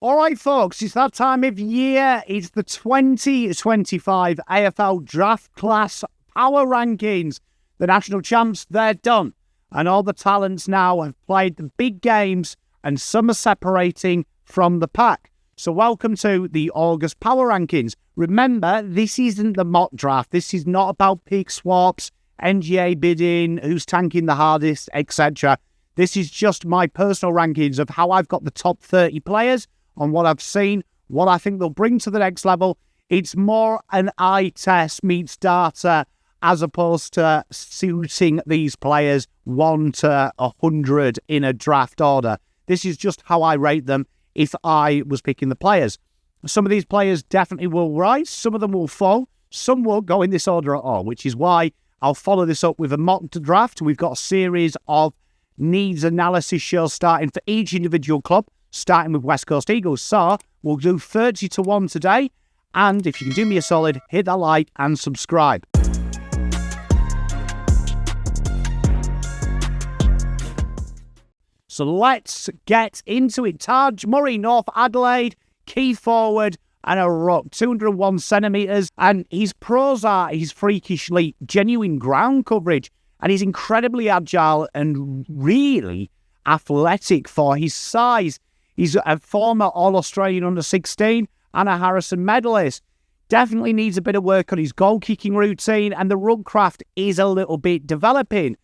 All right, folks, it's that time of year. It's the 2025 AFL Draft Class Power Rankings. The national champs, they're done. And all the talents now have played the big games, and some are separating from the pack. So welcome to the August Power Rankings. Remember, this isn't the mock draft. This is not about pick swaps, NGA bidding, who's tanking the hardest, etc. This is just my personal rankings of how I've got the top 30 players, on what I've seen, what I think they'll bring to the next level. It's more an eye test meets data as opposed to suiting these players 1 to 100 in a draft order. This is just how I rate them if I was picking the players. Some of these players definitely will rise, some of them will fall, some won't go in this order at all, which is why I'll follow this up with a mock draft. We've got a series of needs analysis shows starting for each individual club, starting with West Coast Eagles. So we'll do 30 to 1 today. And if you can do me a solid, hit that like and subscribe. So let's get into it. Taj Murray, North Adelaide, key forward and a ruck, 201 centimetres. And his pros are his freakishly genuine ground coverage. And he's incredibly agile and really athletic for his size. He's a former All-Australian under-16 and a Harrison medalist. Definitely needs a bit of work on his goal-kicking routine, and the rug craft is a little bit developing.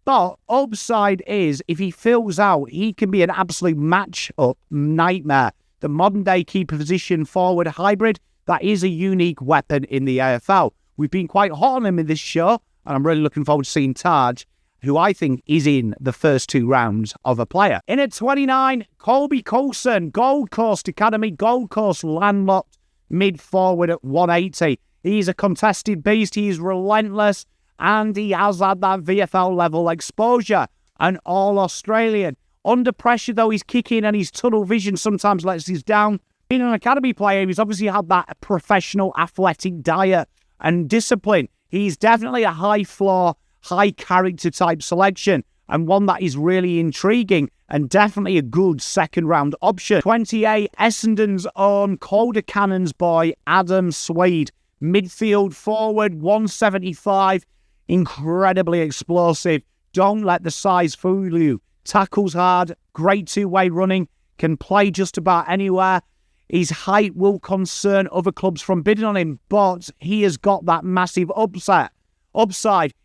But upside is, if he fills out, he can be an absolute match-up nightmare. The modern-day keeper position forward hybrid, that is a unique weapon in the AFL. We've been quite hot on him in this show, and I'm really looking forward to seeing Taj, who I think is in the first 2 rounds of a player. In at 29, Colby Coulson, Gold Coast Academy, Gold Coast landlocked, mid-forward at 180. He's a contested beast, he is relentless, and he has had that VFL-level exposure. An All-Australian. Under pressure, though, his kicking and his tunnel vision sometimes lets us down. Being an academy player, he's obviously had that professional athletic diet and discipline. He's definitely a high-floor, high-character type selection, and one that is really intriguing and definitely a good second-round option. 28, Essendon's own Calder Cannons boy, Adam Swede. Midfield forward, 175, incredibly explosive. Don't let the size fool you. Tackles hard, great two-way running, can play just about anywhere. His height will concern other clubs from bidding on him, but he has got that massive upside.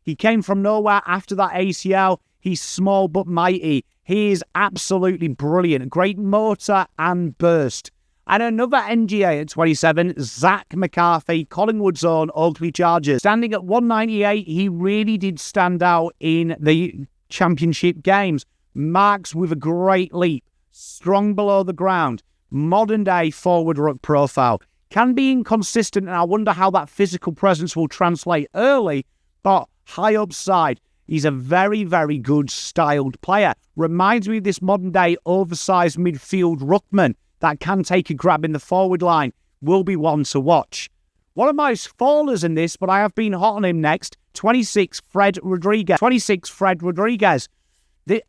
He came from nowhere after that ACL. He's small but mighty. He is absolutely brilliant. Great motor and burst. And another NGA at 27, Zach McCarthy, Collingwood's own Oakley Chargers. Standing at 198, he really did stand out in the championship games. Marks with a great leap. Strong below the ground. Modern-day forward ruck profile. Can be inconsistent, and I wonder how that physical presence will translate early, but high upside. He's a very, very good styled player. Reminds me of this modern-day oversized midfield ruckman that can take a grab in the forward line. Will be one to watch. One of my fallers in this, but I have been hot on him next. 26, Fred Rodriguez.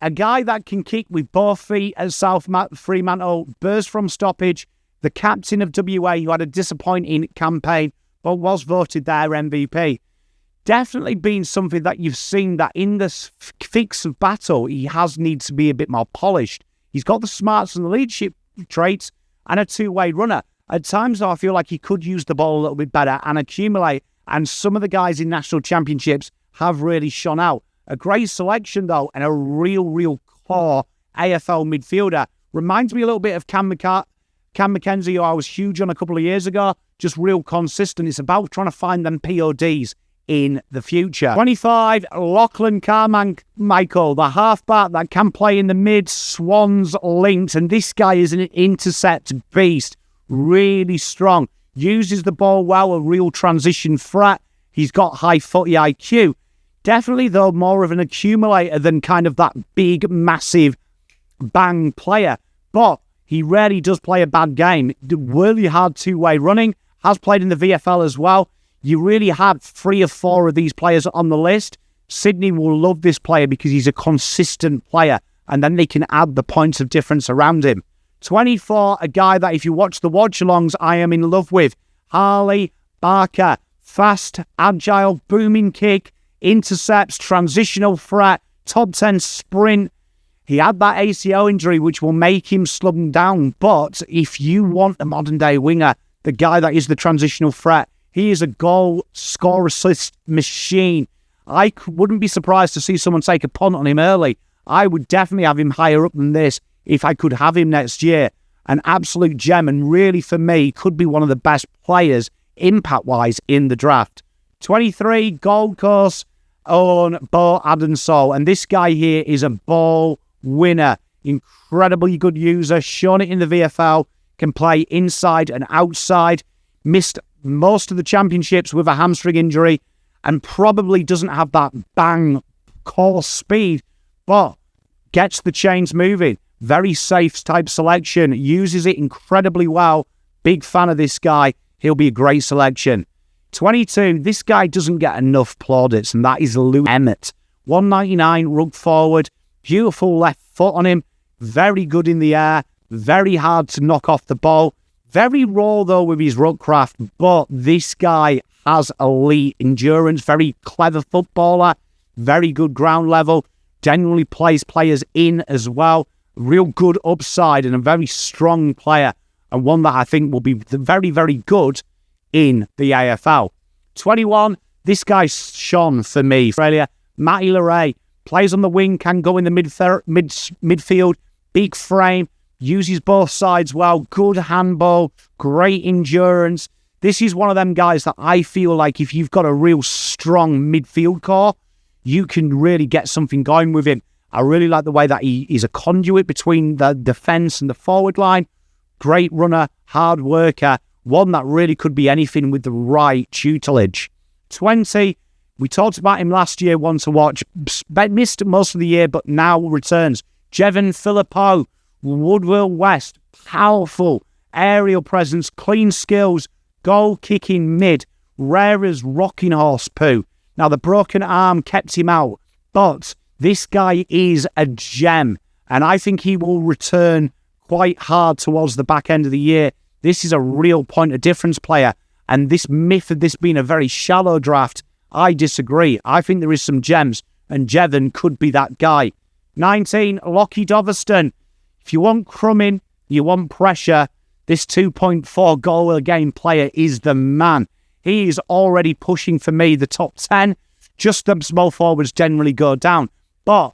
A guy that can kick with both feet at South Fremantle, burst from stoppage. The captain of WA, who had a disappointing campaign, but was voted their MVP. Definitely been something that you've seen that in this fix of battle, he needs to be a bit more polished. He's got the smarts and the leadership traits and a two-way runner. At times, though, I feel like he could use the ball a little bit better and accumulate, and some of the guys in national championships have really shone out. A great selection, though, and a real core AFL midfielder. Reminds me a little bit of Cam McKenzie, who I was huge on a couple of years ago. Just real consistent. It's about trying to find them PODs in the future. 25, Lachlan Carmichael, the halfback that can play in the mid, Swans linked, and this guy is an intercept beast. Really strong. Uses the ball well, a real transition threat. He's got high footy IQ. Definitely, though, more of an accumulator than kind of that big, massive bang player. But he rarely does play a bad game. Really hard two-way running. Has played in the VFL as well. You really have 3 or 4 of these players on the list. Sydney will love this player because he's a consistent player, and then they can add the points of difference around him. 24, a guy that if you watch the watch-alongs, I am in love with. Harley Barker, fast, agile, booming kick, intercepts, transitional threat, top 10 sprint. He had that ACL injury, which will make him slowing down. But if you want a modern-day winger, the guy that is the transitional threat, he is a goal, score, assist machine. I wouldn't be surprised to see someone take a punt on him early. I would definitely have him higher up than this if I could have him next year. An absolute gem, and really, for me, could be one of the best players, impact-wise, in the draft. 23, Gold Coast own Bo Adensol. And this guy here is a ball winner. Incredibly good user. Shown it in the VFL. Can play inside and outside. Missed most of the championships with a hamstring injury. And probably doesn't have that bang core speed. But gets the chains moving. Very safe type selection. Uses it incredibly well. Big fan of this guy. He'll be a great selection. 22. This guy doesn't get enough plaudits, and that is Lou Emmett. 199 rug forward. Beautiful left foot on him. Very good in the air. Very hard to knock off the ball. Very raw, though, with his ruck craft. But this guy has elite endurance. Very clever footballer. Very good ground level. Generally plays players in as well. Real good upside and a very strong player. And one that I think will be very, very good in the AFL. 21, this guy's shone for me. Australia, Matty Leray. Plays on the wing, can go in the midfield. Big frame, uses both sides well. Good handball, great endurance. This is one of them guys that I feel like if you've got a real strong midfield core, you can really get something going with him. I really like the way that he is a conduit between the defence and the forward line. Great runner, hard worker. One that really could be anything with the right tutelage. 20, we talked about him last year, one to watch. Missed most of the year, but now returns. Jevon Phillipou, Woodville West. Powerful aerial presence, clean skills, goal kicking mid. Rare as rocking horse poo. Now, the broken arm kept him out, but this guy is a gem, and I think he will return quite hard towards the back end of the year. This is a real point of difference player, and this myth of this being a very shallow draft, I disagree. I think there is some gems, and Jevon could be that guy. 19, Lockie Doverston. If you want crumbing, you want pressure, this 2.4 goal a game player is the man. He is already pushing for me the top 10. Just the small forwards generally go down, but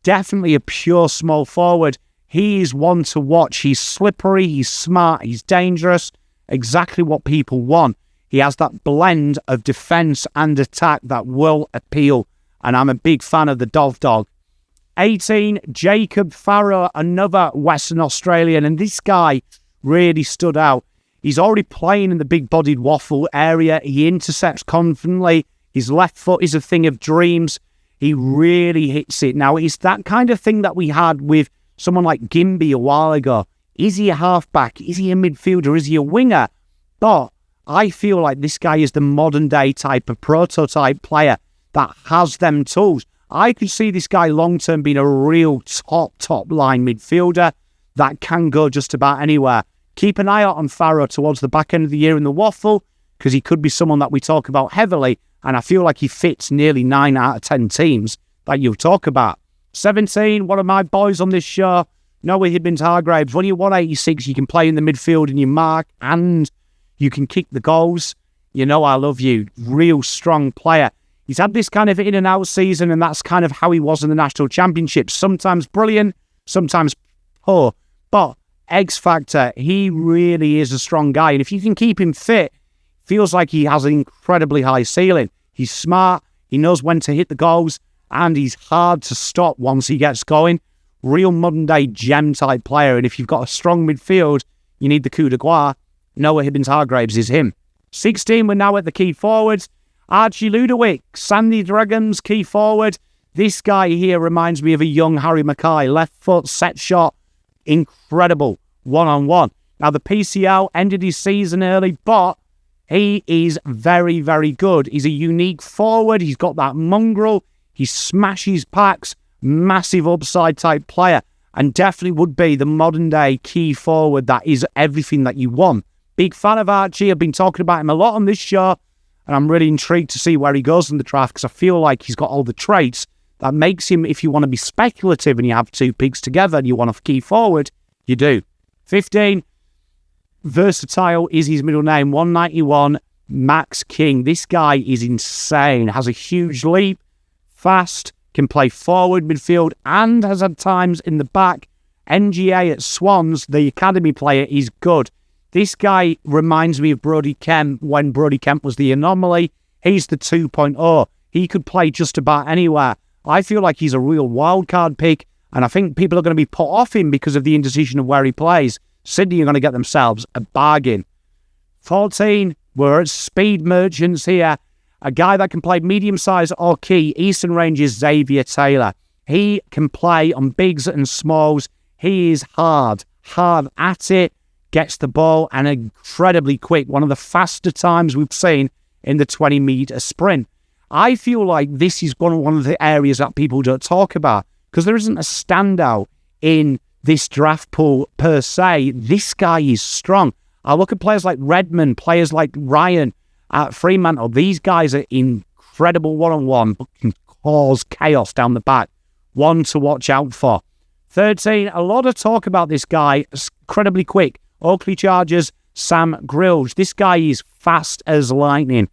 definitely a pure small forward. He is one to watch. He's slippery, he's smart, he's dangerous. Exactly what people want. He has that blend of defence and attack that will appeal. And I'm a big fan of the Dog. 18, Jacob Farrow, another Western Australian. And this guy really stood out. He's already playing in the big-bodied waffle area. He intercepts confidently. His left foot is a thing of dreams. He really hits it. Now, it's that kind of thing that we had with someone like Gimby a while ago. Is he a halfback? Is he a midfielder? Is he a winger? But I feel like this guy is the modern-day type of prototype player that has them tools. I could see this guy long-term being a real top line midfielder that can go just about anywhere. Keep an eye out on Farrow towards the back end of the year in the waffle, because he could be someone that we talk about heavily, and I feel like he fits nearly 9 out of 10 teams that you'll talk about. 17, one of my boys on this show, Noah Hibbins-Hargraves. When you're 186, you can play in the midfield and you mark, and you can kick the goals. You know I love you. Real strong player. He's had this kind of in and out season, and that's kind of how he was in the National Championship. Sometimes brilliant, sometimes poor. But X Factor, he really is a strong guy. And if you can keep him fit, feels like he has an incredibly high ceiling. He's smart, he knows when to hit the goals, and he's hard to stop once he gets going. Real modern-day gem-type player. And if you've got a strong midfield, you need the coup de grace. Noah Hibbins-Hargraves is him. 16, we're now at the key forwards. Archie Ludowick, Sandy Dragons, key forward. This guy here reminds me of a young Harry Mackay. Left foot, set shot, incredible, one-on-one. Now, the PCL ended his season early, but he is very, very good. He's a unique forward. He's got that mongrel. He smashes packs. Massive upside type player. and definitely would be the modern-day key forward that is everything that you want. Big fan of Archie. I've been talking about him a lot on this show, and I'm really intrigued to see where he goes in the draft because I feel like he's got all the traits that makes him, if you want to be speculative and you have two picks together and you want a key forward, you do. 15, versatile is his middle name, 191, Max King. This guy is insane, has a huge leap, fast, can play forward, midfield, and has had times in the back. NGA at Swans, the academy player, is good. This guy reminds me of Brodie Kemp when Brodie Kemp was the anomaly. He's the 2.0. He could play just about anywhere. I feel like he's a real wildcard pick, and I think people are going to be put off him because of the indecision of where he plays. Sydney are going to get themselves a bargain. 14, we're at speed merchants here. A guy that can play medium size or key, Eastern Rangers Xavier Taylor. He can play on bigs and smalls. He is hard at it, gets the ball, and incredibly quick. One of the faster times we've seen in the 20-meter sprint. I feel like this is one of the areas that people don't talk about because there isn't a standout in this draft pool per se. This guy is strong. I look at players like Redmond, players like Ryan at Fremantle. These guys are incredible one-on-one, but can cause chaos down the back. One to watch out for. 13, a lot of talk about this guy. Incredibly quick. Oakley Chargers, Sam Grilge. This guy is fast as lightning.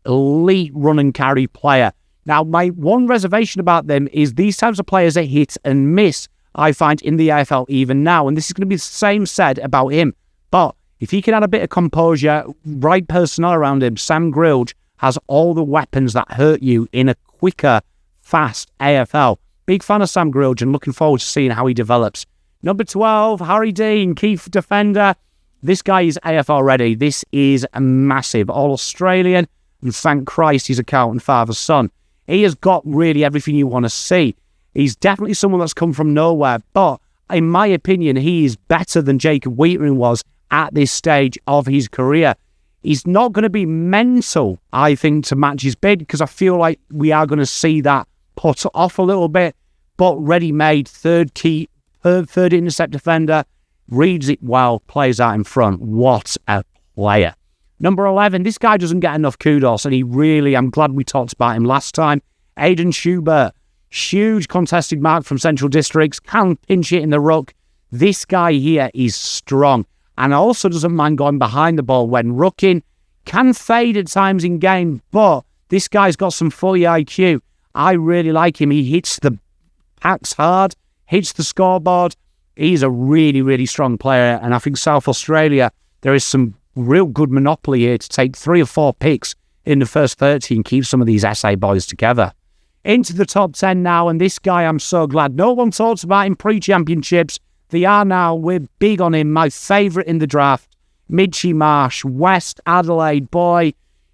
Elite run and carry player. Now, my one reservation about them is these types of players are hit and miss, I find, in the AFL even now. And this is going to be the same said about him. But if he can add a bit of composure, right personnel around him, Sam Grilge has all the weapons that hurt you in a quicker, fast AFL. Big fan of Sam Grilge and looking forward to seeing how he develops. Number 12, Harry Dean, key defender. This guy is AFL ready. This is a massive All-Australian. And thank Christ he's a Carlton father's son. He has got really everything you want to see. He's definitely someone that's come from nowhere. But in my opinion, he is better than Jacob Wheaton was at this stage of his career. He's not going to be mental, I think, to match his bid because I feel like we are going to see that put off a little bit. But ready-made, third intercept defender, reads it well, plays out in front. What a player. Number 11, this guy doesn't get enough kudos, and I'm glad we talked about him last time. Aidan Schubert, huge contested mark from Central Districts, can pinch it in the ruck. This guy here is strong, and also doesn't mind going behind the ball when rucking. Can fade at times in game, but this guy's got some fully IQ. I really like him. He hits the packs hard, hits the scoreboard. He's a really, really strong player, and I think South Australia, there is some real good monopoly here to take 3 or 4 picks in the first 30 and keep some of these SA boys together. Into the top 10 now, and this guy, I'm so glad. No one talks about him pre-championships. They are now. We're big on him. My favourite in the draft, Mitchy Marsh, West Adelaide boy.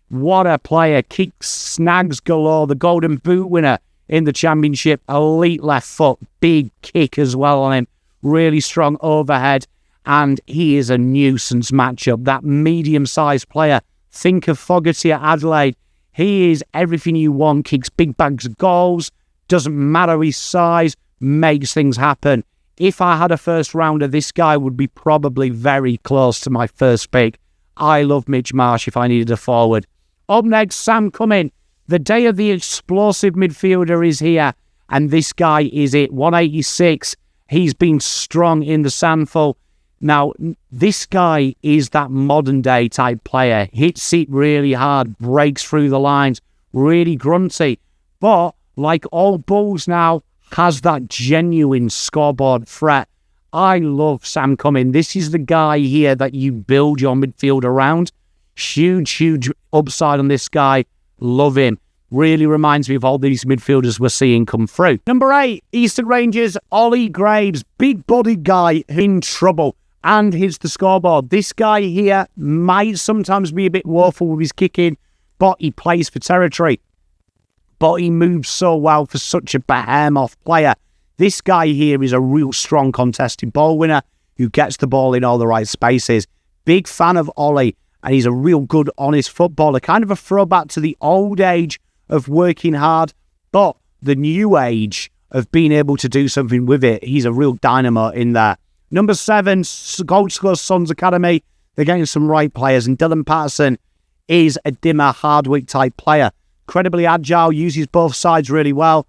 What a player. Kicks, snags galore. The Golden Boot winner in the championship. Elite left foot. Big kick as well on him. Really strong overhead. And he is a nuisance matchup. That medium-sized player. Think of Fogarty at Adelaide. He is everything you want. Kicks big bags of goals. Doesn't matter his size. Makes things happen. If I had a first rounder, this guy would be probably very close to my first pick. I love Mitch Marsh if I needed a forward. Up next, Sam Cumming. The day of the explosive midfielder is here. And this guy is it. 186. He's been strong in the Sandful. Now, this guy is that modern-day type player. Hits it really hard, breaks through the lines, really grunty. But, like all Bulls now, has that genuine scoreboard threat. I love Sam Cumming. This is the guy here that you build your midfield around. Huge upside on this guy. Love him. Really reminds me of all these midfielders we're seeing come through. Number 8, Eastern Rangers, Ollie Graves. Big-bodied guy in trouble. And hits the scoreboard. This guy here might sometimes be a bit woeful with his kicking, but he plays for territory. But he moves so well for such a behemoth player. This guy here is a real strong contested ball winner who gets the ball in all the right spaces. Big fan of Ollie, and he's a real good, honest footballer. Kind of a throwback to the old age of working hard, but the new age of being able to do something with it. He's a real dynamo in there. Number 7, Gold Coast Suns Academy. They're getting some right players, and Dylan Patterson is a dimmer Hardwick type player. Incredibly agile, uses both sides really well,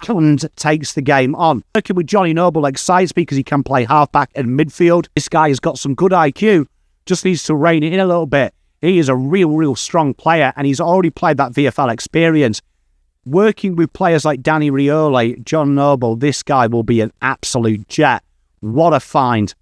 and takes the game on. Working with Johnny Noble excites me because he can play halfback and midfield. This guy has got some good IQ, just needs to rein it in a little bit. He is a real strong player, and he's already played that VFL experience. Working with players like Danny Rioli, John Noble, this guy will be an absolute jet. What a find.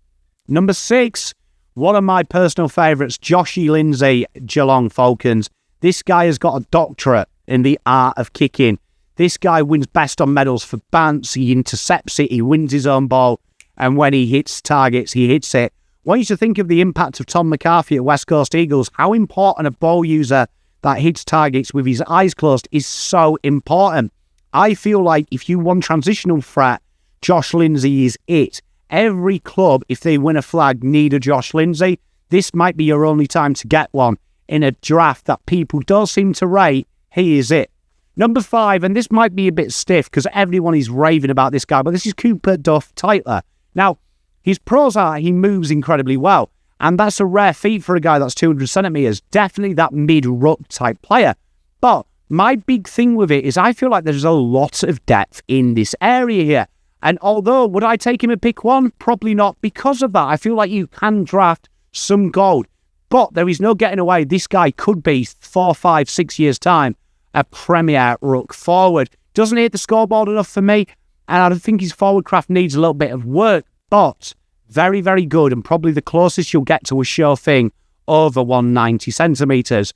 Number 6, one of my personal favourites, Joshy Lindsay, Geelong Falcons. This guy has got a doctorate in the art of kicking. This guy wins best on medals for bants. He intercepts it. He wins his own ball. And when he hits targets, he hits it. I want you to think of the impact of Tom McCarthy at West Coast Eagles. How important a ball user that hits targets with his eyes closed is so important. I feel like if you want transitional threat, Josh Lindsay is it. Every club, if they win a flag, need a Josh Lindsay. This might be your only time to get one in a draft that people don't seem to rate. He is it. Number 5, and this might be a bit stiff because everyone is raving about this guy, but this is Cooper Duff Tytler. Now, his pros are he moves incredibly well, and that's a rare feat for a guy that's 200 centimetres. Definitely that mid-ruck type player. But my big thing with it is I feel like there's a lot of depth in this area here. And although, would I take him at pick 1? Probably not because of that. I feel like you can draft some gold. But there is no getting away. This guy could be 4, 5, 6 years' time a premier ruck forward. Doesn't hit the scoreboard enough for me. And I think his forward craft needs a little bit of work. But very, very good. And probably the closest you'll get to a sure thing over 190 centimetres.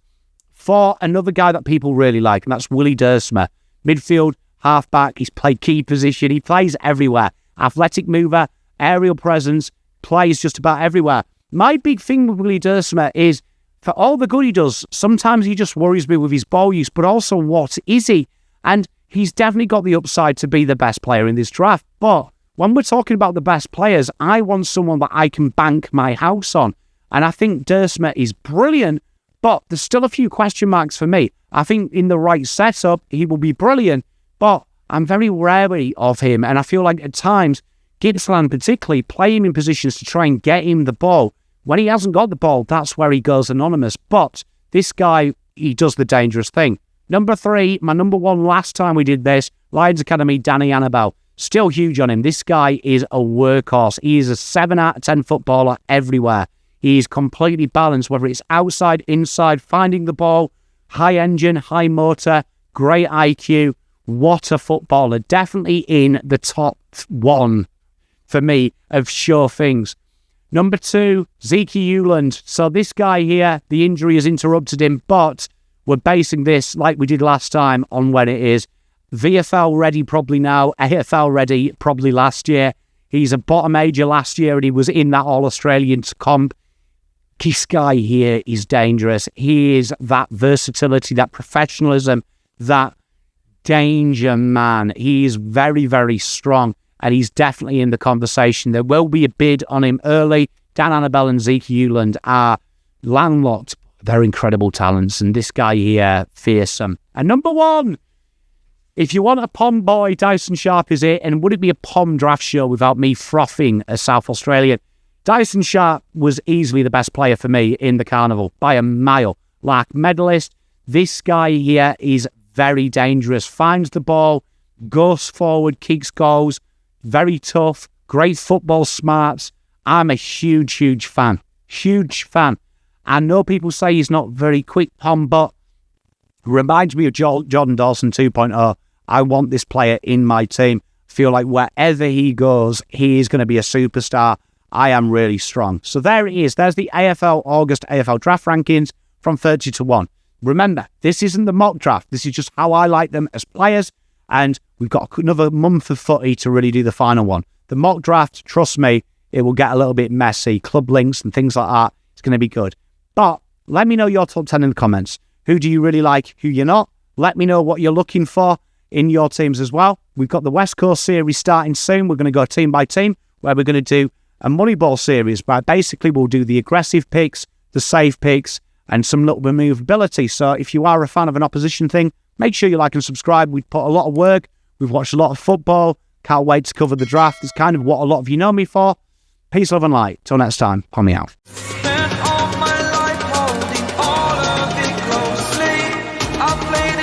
For another guy that people really like, and that's Willie Dersma. Midfield, halfback, he's played key position, he plays everywhere. Athletic mover, aerial presence, plays just about everywhere. My big thing with Willie Dersma is, for all the good he does, sometimes he just worries me with his ball use, but also what is he? And he's definitely got the upside to be the best player in this draft. But when we're talking about the best players, I want someone that I can bank my house on. And I think Dersma is brilliant, but there's still a few question marks for me. I think in the right setup, he will be brilliant, but I'm very wary of him. And I feel like at times, Gippsland particularly, play him in positions to try and get him the ball. When he hasn't got the ball, that's where he goes anonymous. But this guy, he does the dangerous thing. Number 3, my number 1 last time we did this, Lions Academy, Danny Annabelle. Still huge on him. This guy is a workhorse. He is a 7 out of 10 footballer everywhere. He is completely balanced, whether it's outside, inside, finding the ball, high engine, high motor, great IQ. What a footballer. Definitely in the top 1 for me of sure things. Number 2, Zeke Hewland. So this guy here, the injury has interrupted him, but we're basing this, like we did last time, on when it is. VFL ready probably now, AFL ready probably last year. He's a bottom major last year and he was in that All-Australian comp. This guy here is dangerous. He is that versatility, that professionalism, that danger man. He is very, very strong and he's definitely in the conversation. There will be a bid on him early. Dan Annabelle and Zeke Hewland are landlocked. They're incredible talents and this guy here, fearsome. And number 1, if you want a Pomm boy, Dyson Sharp is it. And would it be a Pomm draft show without me frothing a South Australian? Dyson Sharp was easily the best player for me in the carnival by a mile. Like medalist, this guy here is very dangerous. Finds the ball, goes forward, kicks goals. Very tough, great football smarts. I'm a huge, huge fan. Huge fan. I know people say he's not very quick, Pomm, but reminds me of Jordan Dawson 2.0. I want this player in my team. Feel like wherever he goes, he is going to be a superstar. I am really strong. So there it is. There's the AFL August AFL Draft rankings from 30 to 1. Remember, this isn't the mock draft. This is just how I like them as players. And we've got another month of footy to really do the final one. The mock draft, trust me, it will get a little bit messy. Club links and things like that. It's going to be good. But let me know your top 10 in the comments. Who do you really like? Who you're not? Let me know what you're looking for in your teams as well. We've got the West Coast series starting soon. We're going to go team by team where we're going to do a Moneyball series where basically we'll do the aggressive picks, the safe picks, and some little removability. So if you are a fan of an opposition thing, make sure you like and subscribe. We've put a lot of work. We've watched a lot of football. Can't wait to cover the draft. It's kind of what a lot of you know me for. Peace, love, and light. Till next time, Pommy out. Spent all my life holding all of it closely. I played